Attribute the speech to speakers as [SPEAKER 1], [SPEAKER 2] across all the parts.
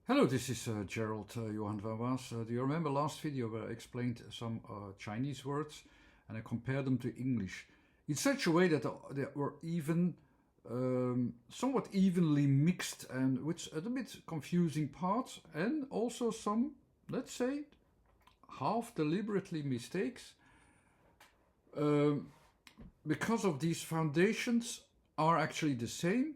[SPEAKER 1] Hello, this is Gerald Johan van Waas. Do you remember last video where I explained some Chinese words and I compared them to English in such a way that they were even somewhat evenly mixed and with a little bit confusing parts and also some, let's say, half deliberately mistakes. Because of these foundations are actually the same,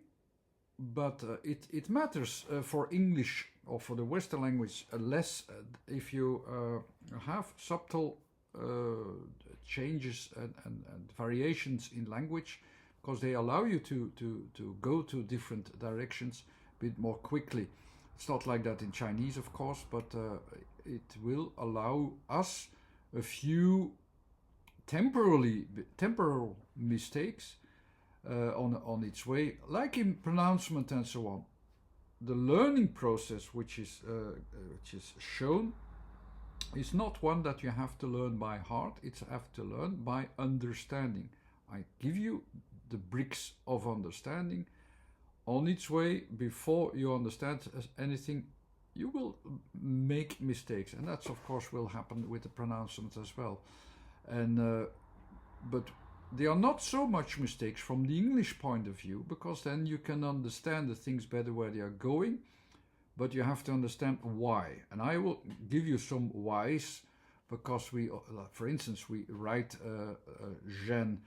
[SPEAKER 1] but it matters for English or for the Western language less if you have subtle changes and variations in language, because they allow you to go to different directions a bit more quickly. It's not like that in Chinese, of course, but it will allow us a few temporal mistakes on its way, like in pronouncement and so on. The learning process, which is shown, is not one that you have to learn by heart. It's have to learn by understanding. I give you the bricks of understanding. On its way, before you understand anything, you will make mistakes, and that's of course will happen with the pronouncement as well. And but they are not so much mistakes from the English point of view, because then you can understand the things better where they are going, but you have to understand why. And I will give you some whys, because we, for instance, we write gen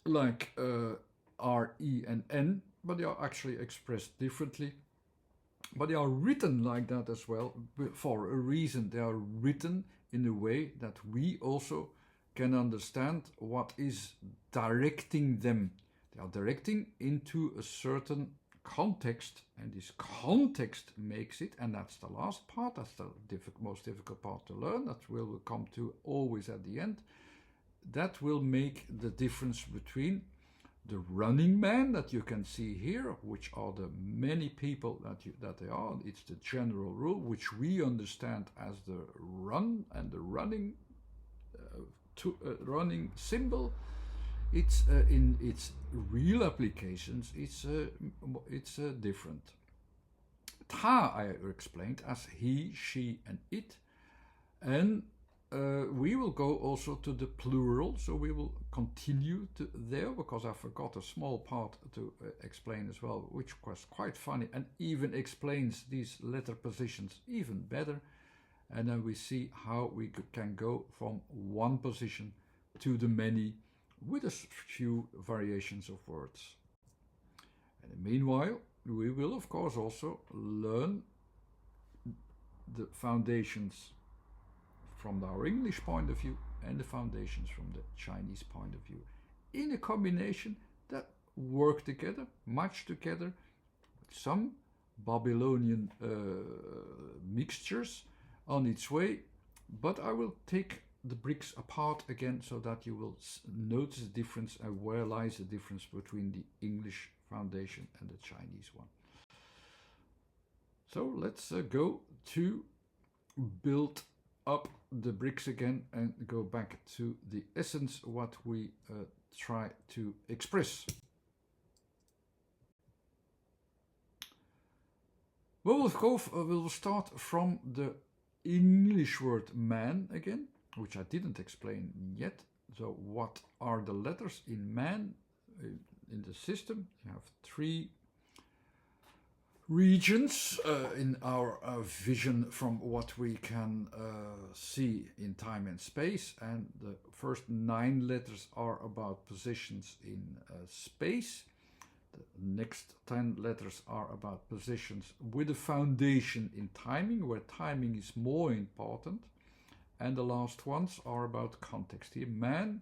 [SPEAKER 1] like R-E and N, but they are actually expressed differently. But they are written like that as well, for a reason. They are written in a way that we also can understand what is directing them. They are directing into a certain context, and this context makes it, and that's the last part, that's the most difficult part to learn, that we'll come to always at the end. That will make the difference between the running man that you can see here, which are the many people that they are. It's the general rule, which we understand as the run and the running running symbol. It's in its real applications, it's different. Ta I explained as he, she, and it, and we will go also to the plural, so we will continue to there, because I forgot a small part to explain as well, which was quite funny and even explains these letter positions even better. And then we see how we can go from one position to the many with a few variations of words. And meanwhile, we will of course also learn the foundations from our English point of view and the foundations from the Chinese point of view, in a combination that work together, match together, with some Babylonian mixtures on its way. But I will take the bricks apart again, so that you will notice the difference and where lies the difference between the English foundation and the Chinese one. So let's go to build up the bricks again and go back to the essence, what we try to express. We'll start from the English word man again, which I didn't explain yet. So what are the letters in man? In the system, you have three regions in our vision from what we can see in time and space, and the first 9 letters are about positions in space. The next 10 letters are about positions with a foundation in timing, where timing is more important. And the last ones are about context. Here, man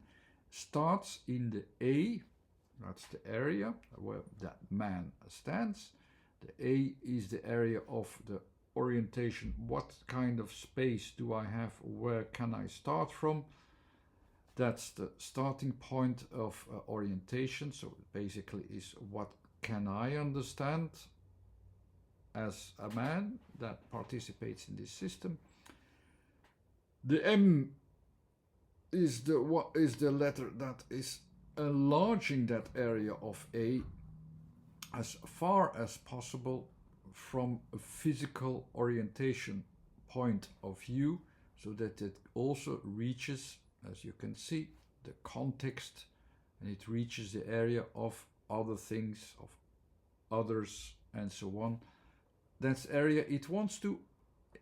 [SPEAKER 1] starts in the A, that's the area where that man stands. The A is the area of the orientation. What kind of space do I have? Where can I start from? That's the starting point of orientation. So it basically is, what can I understand as a man that participates in this system? The M is the letter that is enlarging that area of A as far as possible from a physical orientation point of view, so that it also reaches, as you can see, the context, and it reaches the area of other things, of others, and so on. That's area it wants to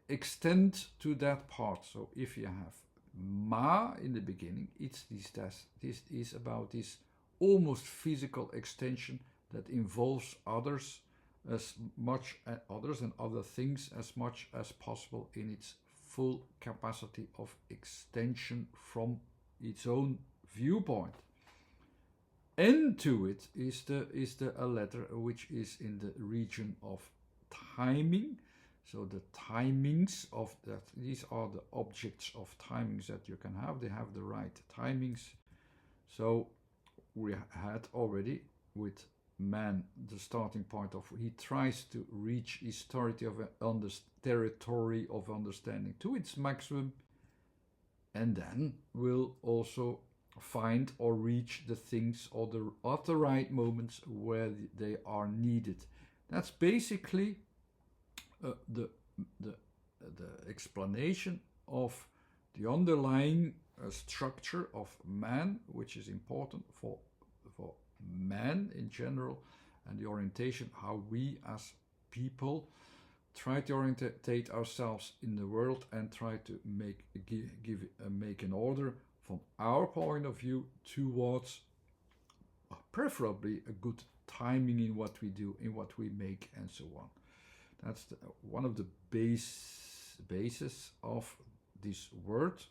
[SPEAKER 1] extend to that part. So if you have ma in the beginning, this is about this almost physical extension that involves others as much as others and other things as much as possible in its full capacity of extension from its own viewpoint. N to it is a letter which is in the region of timing. So the timings of that, these are the objects of timings that you can have. They have the right timings. So we had already with man the starting point of, he tries to reach his territory of understanding to its maximum, and then will also find or reach the things or at the right moments where they are needed. That's basically the explanation of the underlying structure of man, which is important for man in general, and the orientation, how we as people try to orientate ourselves in the world and try to make an order from our point of view towards preferably a good timing in what we do, in what we make, and so on. That's one of the bases of this word,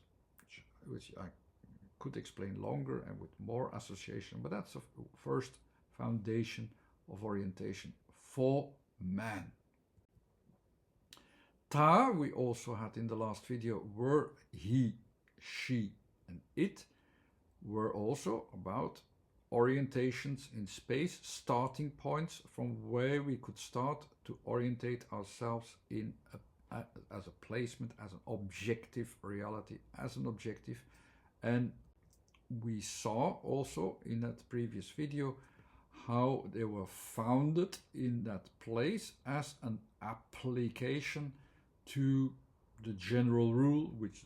[SPEAKER 1] which I could explain longer and with more association, but that's the first foundation of orientation for man. Ta, we also had in the last video, were he, she, and it, were also about orientations in space, starting points from where we could start to orientate ourselves in as a placement, as an objective reality, as an objective. And we saw also in that previous video how they were founded in that place as an application to the general rule, which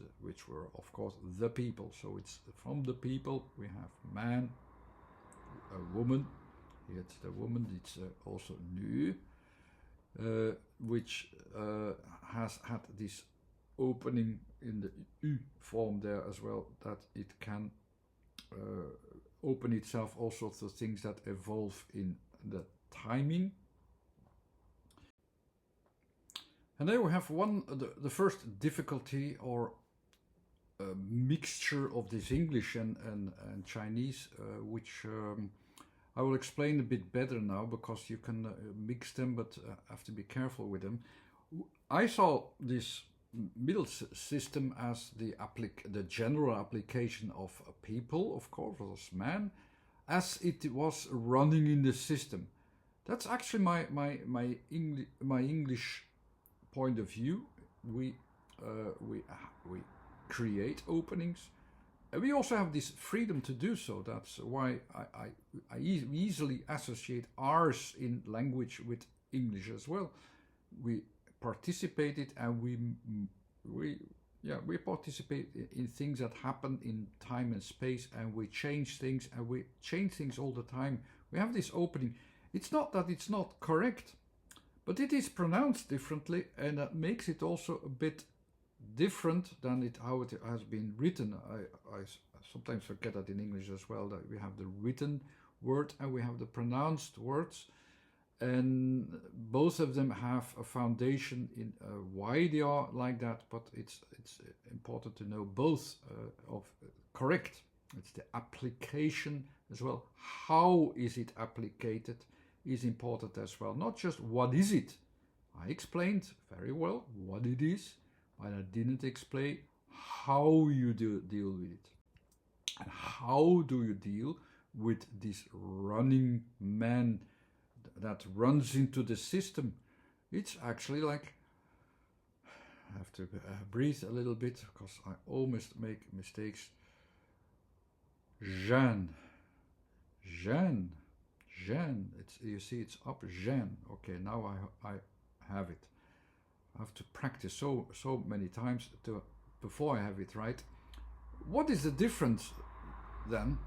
[SPEAKER 1] were of course the people. So it's from the people we have man, a woman, it's the woman, it's also nu, which has had this opening in the U form there as well, that it can open itself also to things that evolve in the timing. And there we have the first difficulty or mixture of this English and Chinese, which I will explain a bit better now, because you can mix them, but have to be careful with them. I saw this middle system as the general application of people, of course, as man, as it was running in the system. That's actually my English point of view. We create openings, and we also have this freedom to do so. That's why I easily associate ours in language with English as well. We participated, and we participate in things that happen in time and space, and we change things, and we change things all the time. We have this opening. It's not that it's not correct, but it is pronounced differently, and that makes it also a bit different than how it has been written. I sometimes forget that in English as well, that we have the written word and we have the pronounced words, and both of them have a foundation in why they are like that, but it's important to know both of correct. It's the application as well. How is it applied is important as well, not just what is it. I explained very well what it is, but I didn't explain how you deal with it. And how do you deal with this running man that runs into the system? It's actually like, I have to breathe a little bit because I almost make mistakes. Jeanne. You see it's up, Jeanne. Okay, now I have it. I have to practice so many times before I have it right. What is the difference then?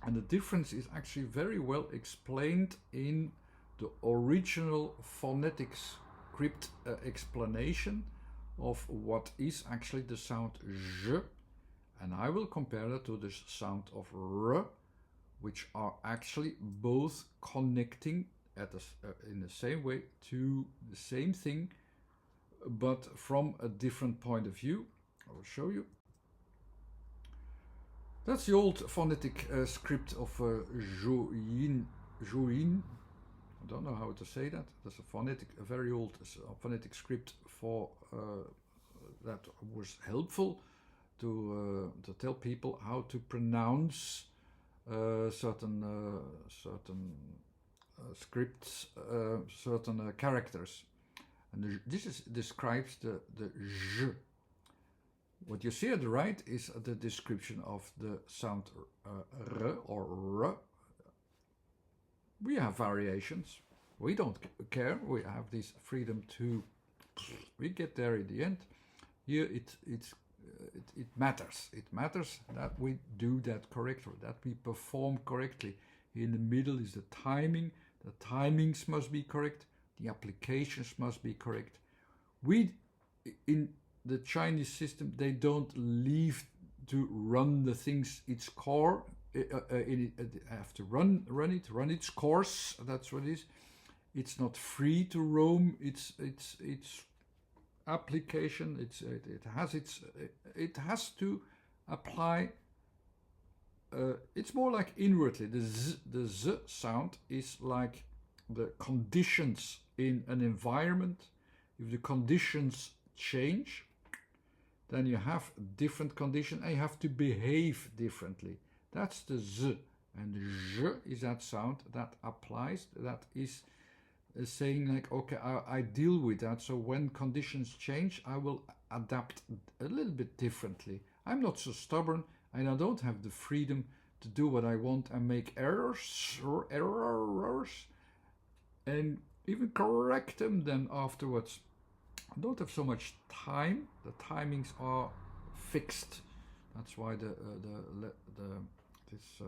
[SPEAKER 1] And the difference is actually very well explained in the original phonetic script explanation of what is actually the sound j, and I will compare that to the sound of r, which are actually both connecting in the same way to the same thing, but from a different point of view. I will show you. That's the old phonetic script of Juin. I don't know how to say that. That's a very old phonetic script for that was helpful to tell people how to pronounce certain scripts, certain characters, and this describes the j. What you see at the right is the description of the sound r or r. We have variations. We don't care. We have this freedom to. We get there in the end. Here it matters. It matters that we do that correctly, that we perform correctly. In the middle is the timing. The timings must be correct. The applications must be correct. In the Chinese system, they don't leave to run the things its core. Have to run its course. That's what it is. It's not free to roam. Its application. It has to apply. It's more like inwardly. The z sound is like the conditions in an environment. If the conditions change, then you have different conditions and you have to behave differently. That's the z. And the j is that sound that applies, that is saying like, okay, I deal with that. So when conditions change, I will adapt a little bit differently. I'm not so stubborn and I don't have the freedom to do what I want and make errors and even correct them then afterwards. I don't have so much time. The timings are fixed. That's why this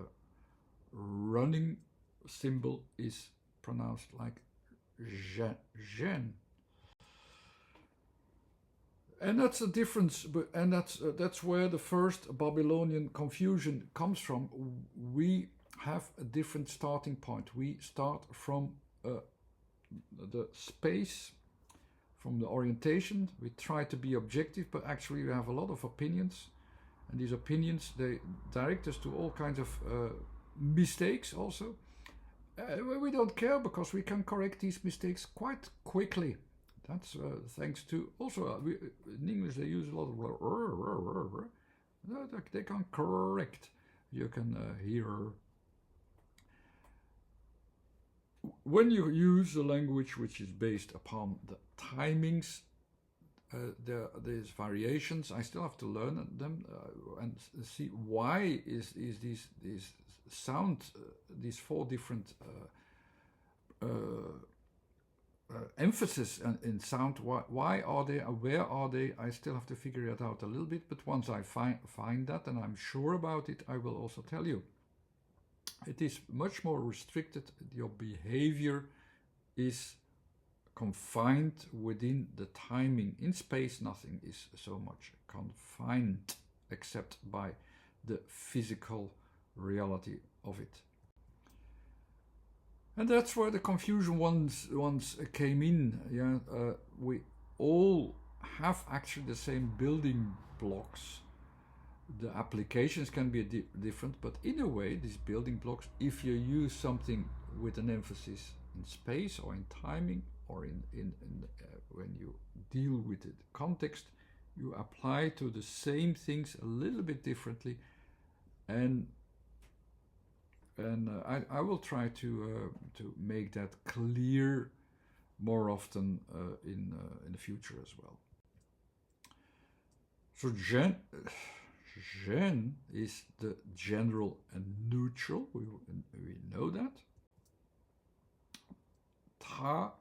[SPEAKER 1] running symbol is pronounced like gen. And that's a difference. And that's where the first Babylonian confusion comes from. We have a different starting point. We start from the space. From the orientation, we try to be objective, but actually we have a lot of opinions, and these opinions, they direct us to all kinds of mistakes also. We don't care because we can correct these mistakes quite quickly. That's thanks to also, in English they use a lot of they can correct. You can hear. When you use a language which is based upon the timings, there's variations. I still have to learn them and see why is these sound, these four different emphasis in sound. Why are they? Where are they? I still have to figure it out a little bit. But once I find that and I'm sure about it, I will also tell you. It is much more restricted. Your behavior is confined within the timing. In space, nothing is so much confined except by the physical reality of it. And that's where the confusion once came in. Yeah, we all have actually the same building blocks. The applications can be different, but in a way, these building blocks, if you use something with an emphasis in space or in timing or in when you deal with the context, you apply to the same things a little bit differently, and I will try to make that clear more often in the future as well. So gen is the general and neutral. We know that. Ta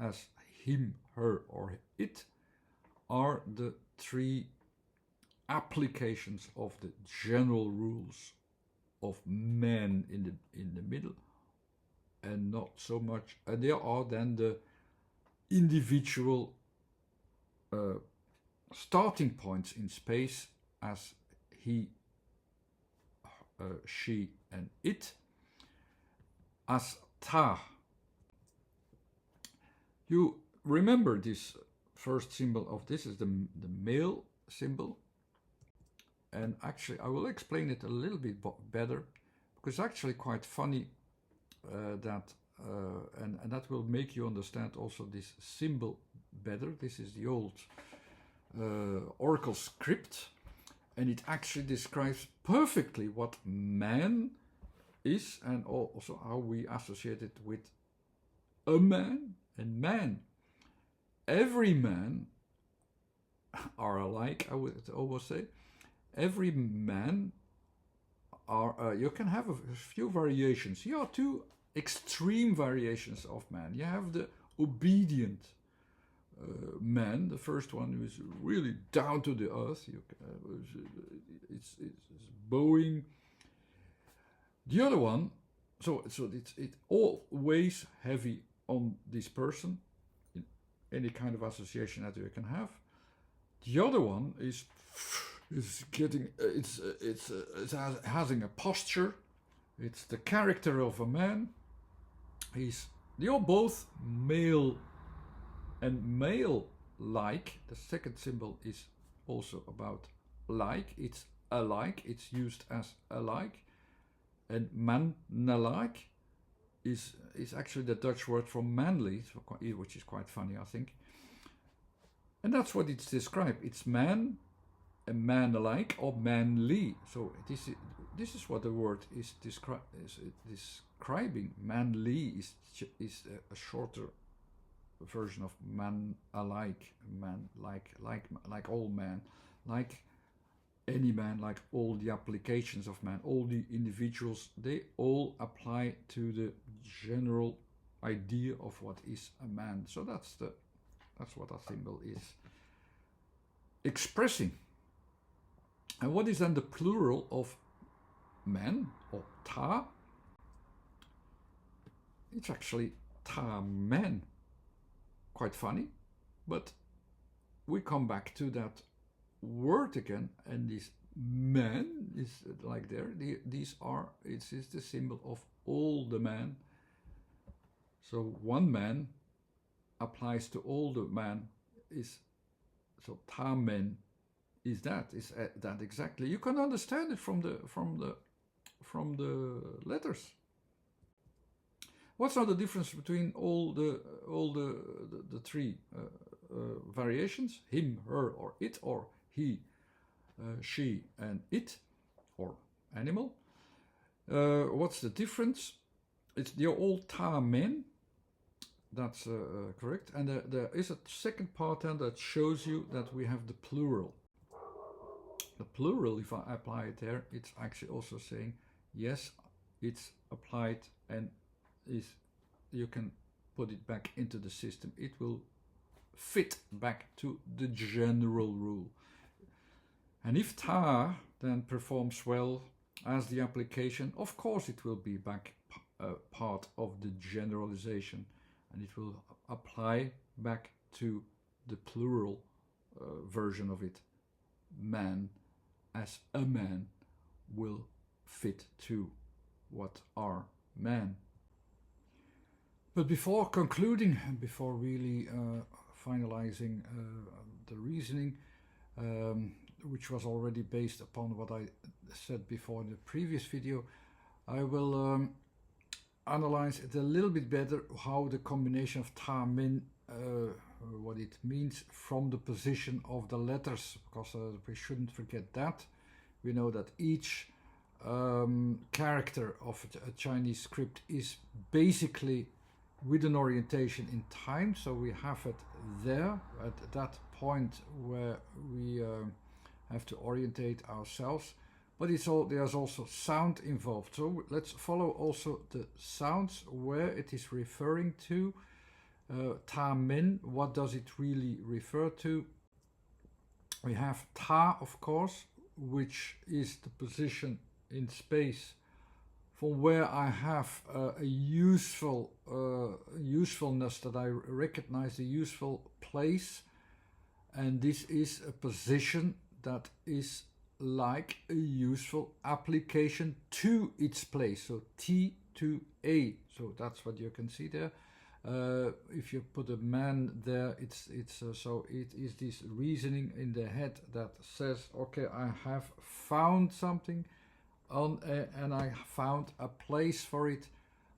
[SPEAKER 1] as him, her, or it are the three applications of the general rules of man in the middle, and not so much. And there are then the individual starting points in space as he, she, and it, as ta. You remember this first symbol of this is the male symbol, and actually I will explain it a little bit better, because it's actually quite funny and that will make you understand also this symbol better. This is the old Oracle script, and it actually describes perfectly what man is, and also how we associate it with a man and man. Every man are alike, I would almost say. Every man are, you can have a few variations. Here are two extreme variations of man. You have the obedient man, the first one who is really down to the earth. It's bowing. The other one, so it all weighs heavy on this person in any kind of association that you can have. The other one is getting, it's having a posture. It's the character of a man. They're both male and male-like. The second symbol is also about like. It's alike. It's used as alike. And man-like is actually the Dutch word for manly, which is quite funny, I think. And that's what it's described. It's man and man-alike or manly. So this is what the word is describing. Manly is a shorter version of man-alike, man like all man, like any man, like all the applications of man, all the individuals, they all apply to the general idea of what is a man. So that's what a symbol is expressing. And what is then the plural of man, or ta? It's actually ta men. Quite funny, but we come back to that word again, and this man is like there. It is the symbol of all the man. So one man applies to all the man. So ta men is that exactly. You can understand it from the letters. What's now the difference between all the three variations? Him, her, or it, or he, she, and it, or animal. What's the difference? They're all ta men. That's correct. And there is a second part then that shows you that we have the plural. The plural, if I apply it there, it's actually also saying, yes, it's applied and you can put it back into the system. It will fit back to the general rule. And if ta then performs well as the application, of course it will be back part of the generalization, and it will apply back to the plural version of it. Man as a man will fit to what are man. But before concluding, before really finalizing the reasoning, which was already based upon what I said before in the previous video, I will analyze it a little bit better, how the combination of ta min, what it means from the position of the letters, because we shouldn't forget that. We know that each character of a Chinese script is basically with an orientation in time, so we have it there at that point where we have to orientate ourselves. But there's also sound involved. So let's follow also the sounds where it is referring to ta men, what does it really refer to? We have ta, of course, which is the position in space from where I have a usefulness, that I recognize a useful place, and this is a position that is like a useful application to its place. So T to A. So that's what you can see there. If you put a man there, so it is this reasoning in the head that says, okay, I have found something and I found a place for it.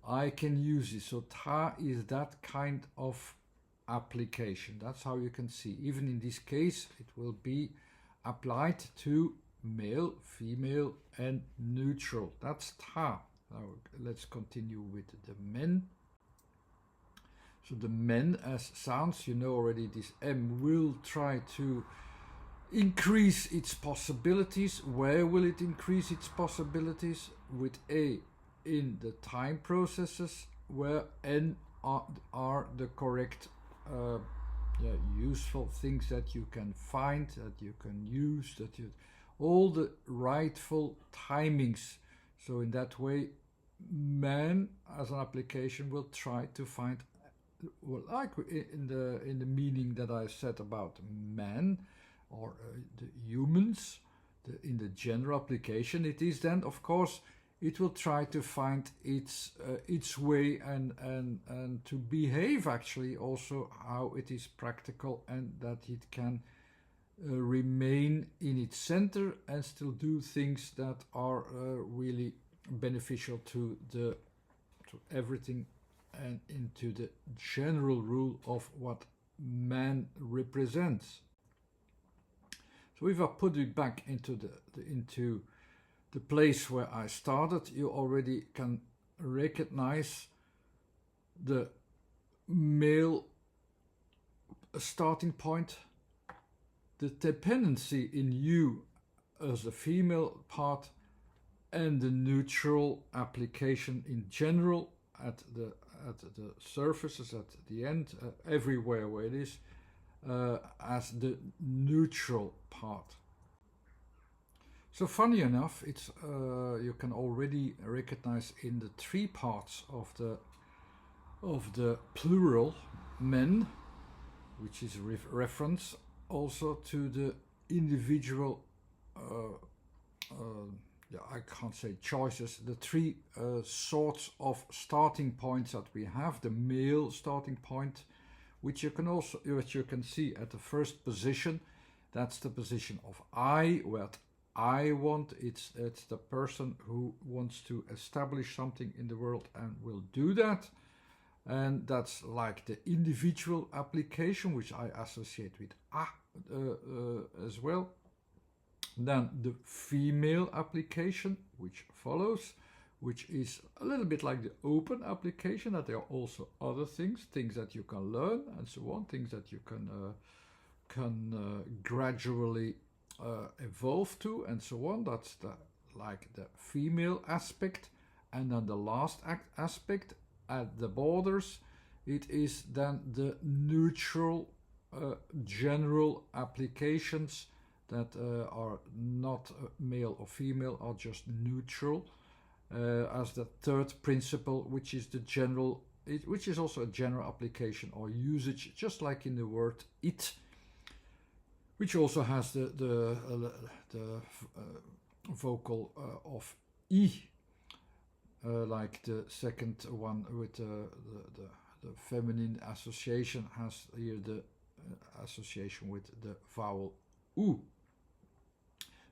[SPEAKER 1] I can use it. So ta is that kind of application. That's how you can see. Even in this case, it will be applied to male, female, and neutral. That's ta. Now let's continue with the men. So the men as sounds, you know already, this M will try to increase its possibilities. Where will it increase its possibilities? With A in the time processes, where N are the correct useful things that you can find, that you can use, all the rightful timings. So in that way, man as an application will try to find, well, like in the meaning that I said about man or the humans, in the general application, it is then, of course, it will try to find its way and to behave actually also how it is practical, and that it can remain in its center and still do things that are really beneficial to everything and into the general rule of what man represents. So if I put it back into the place where I started, you already can recognize the male starting point, the dependency in you as the female part, and the neutral application in general at the surfaces, at the end, everywhere where it is, as the neutral part. So funny enough, it's you can already recognize in the three parts of the plural men, which is reference also to the individual. I can't say choices. The three sorts of starting points that we have: the male starting point, which you can see at the first position. That's the position of I, what I want. It's the person who wants to establish something in the world and will do that. And that's like the individual application, which I associate with as well. Then the female application, which follows, which is a little bit like the open application, that there are also other things that you can learn and so on, things that you can gradually evolve to and so on. That's like the female aspect. And then the last aspect at the borders, it is then the neutral general applications that are not male or female, are just neutral, as the third principle, which is the general, which is also a general application or usage, just like in the word it, which also has the vocal of I, like the second one with the feminine association has here the association with the vowel U.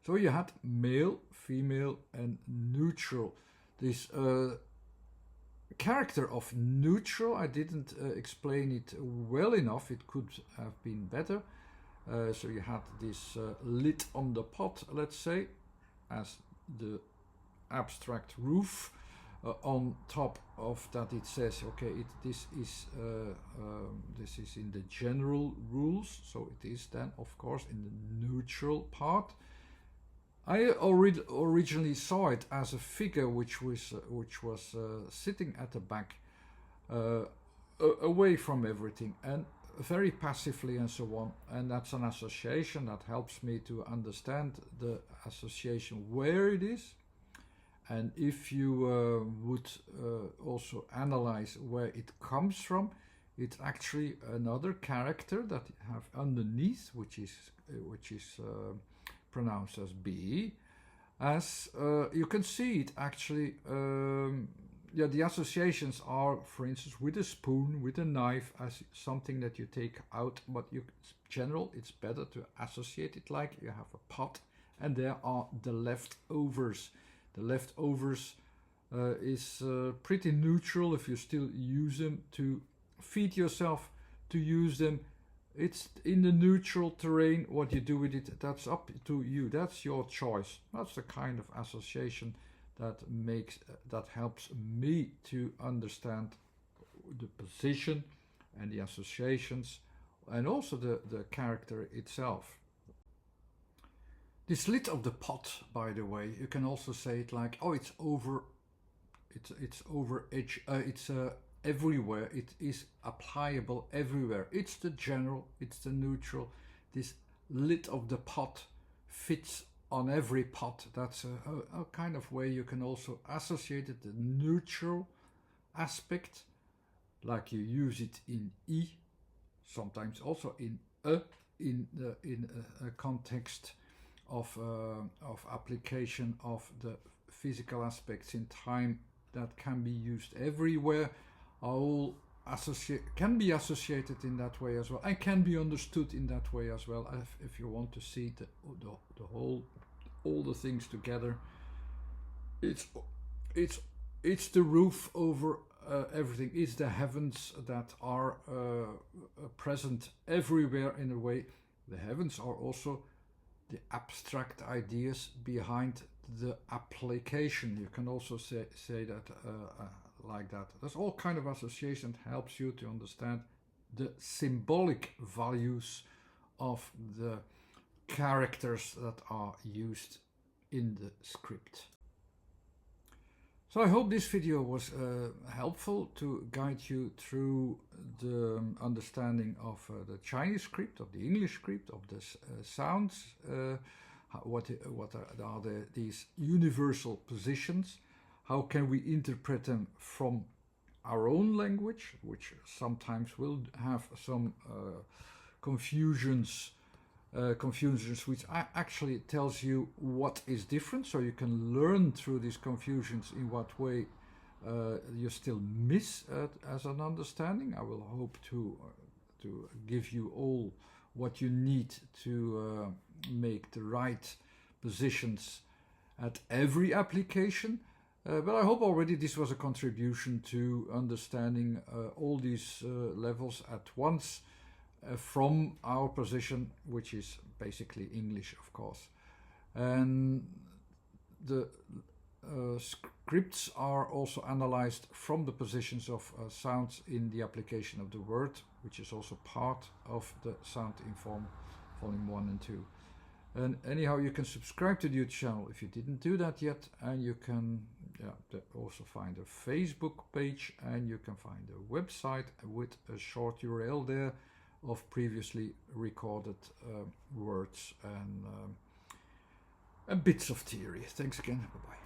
[SPEAKER 1] So you had male, female, and neutral. This character of neutral, I didn't explain it well enough. It could have been better. So you had this lid on the pot, let's say, as the abstract roof. On top of that, it says, okay, this is in the general rules. So it is then, of course, in the neutral part. I originally saw it as a figure which was sitting at the back, away from everything and very passively and so on. And that's an association that helps me to understand the association where it is. And if you would also analyze where it comes from, it's actually another character that you have underneath, which is pronounced as B. As you can see it actually, yeah, the associations are, for instance, with a spoon, with a knife, as something that you take out, but in general, it's better to associate it like you have a pot, and there are the leftovers. The leftovers is pretty neutral if you still use them to feed yourself, to use them. It's in the neutral terrain. What you do with it, that's up to you. That's your choice. That's the kind of association that helps me to understand the position and the associations and also the character itself. This lid of the pot, by the way, you can also say it like, oh, it's over edge, it's everywhere. It is applicable everywhere. It's the general, it's the neutral. This lid of the pot fits on every pot. That's a kind of way you can also associate it, the neutral aspect, like you use it in E, sometimes also in a context of application of the physical aspects in time that can be used everywhere, are all can be associated in that way as well, and can be understood in that way as well. If you want to see the whole, all the things together, it's the roof over everything. It's the heavens that are present everywhere in a way. The heavens are also the abstract ideas behind the application. You can also say that like that. There's all kind of association that helps you to understand the symbolic values of the characters that are used in the script. So I hope this video was helpful to guide you through the understanding of the Chinese script, of the English script, of the sounds, what are these universal positions, how can we interpret them from our own language, which sometimes will have some confusions which actually tells you what is different, so you can learn through these confusions in what way you still miss as an understanding. I will hope to give you all what you need to make the right positions at every application. But I hope already this was a contribution to understanding all these levels at once, from our position, which is basically English, of course. And the scripts are also analyzed from the positions of sounds in the application of the word, which is also part of the Sound Inform Volume 1 and 2. And anyhow, you can subscribe to the YouTube channel if you didn't do that yet, and you can also find a Facebook page, and you can find a website with a short URL there of previously recorded words and bits of theory. Thanks again. Bye-bye.